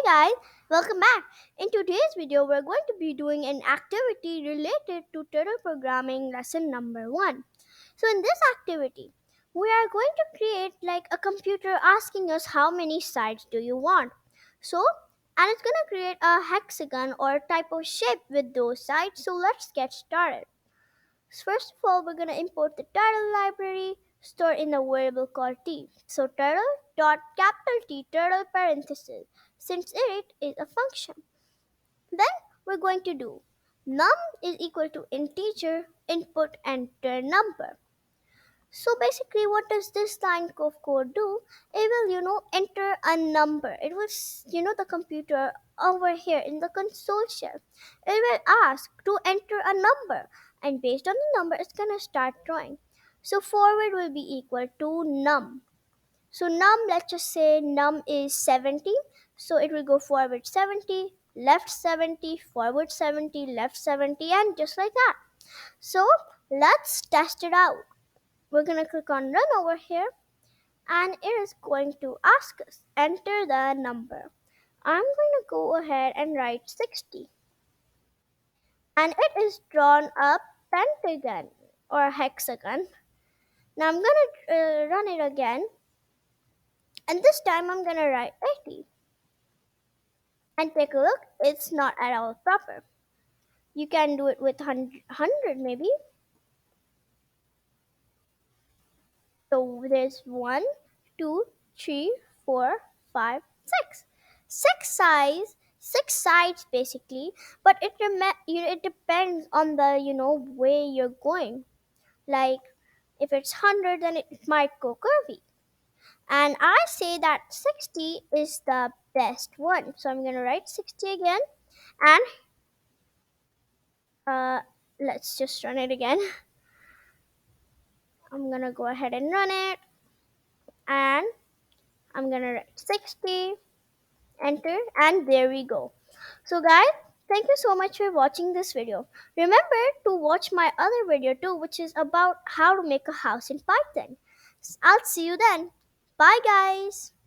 Guys, welcome back. In today's video, we're going to be doing an activity related to turtle programming lesson number 1. So in this activity, we are going to create like a computer asking us how many sides do you want. So, and it's going to create a hexagon or type of shape with those sides. So let's get started. First of all, we're going to import the turtle library stored in a variable called t. So turtle dot capital T turtle parenthesis, since it is a function. Then we're going to do num is equal to integer input enter number. So basically, what does this line of code do? It will, enter a number. It was, the computer over here in the console shell. It will ask to enter a number, and based on the number, it's gonna start drawing. So forward will be equal to num. So num, let's just say num is 70. So it will go forward 70, left 70, forward 70, left 70, and just like that. So let's test it out. We're going to click on run over here, and it is going to ask us enter the number. I'm going to go ahead and write 60, and it is drawn a pentagon or hexagon. Now I'm going to run it again, and this time I'm going to write 80, and take a look, it's not at all proper. You can do it with 100 maybe. So there's 1, 2, 3, 4, 5, 6. Six sides basically, but it depends on the way you're going. Like if it's 100, then it might go curvy. And I say that 60 is the best one. So I'm gonna write 60 again, and uh, let's just run it again. I'm gonna go ahead and run it, and I'm gonna write 60, enter, and there we go. So guys, thank you so much for watching this video. Remember to watch my other video too, which is about how to make a house in Python. I'll see you then. Bye guys.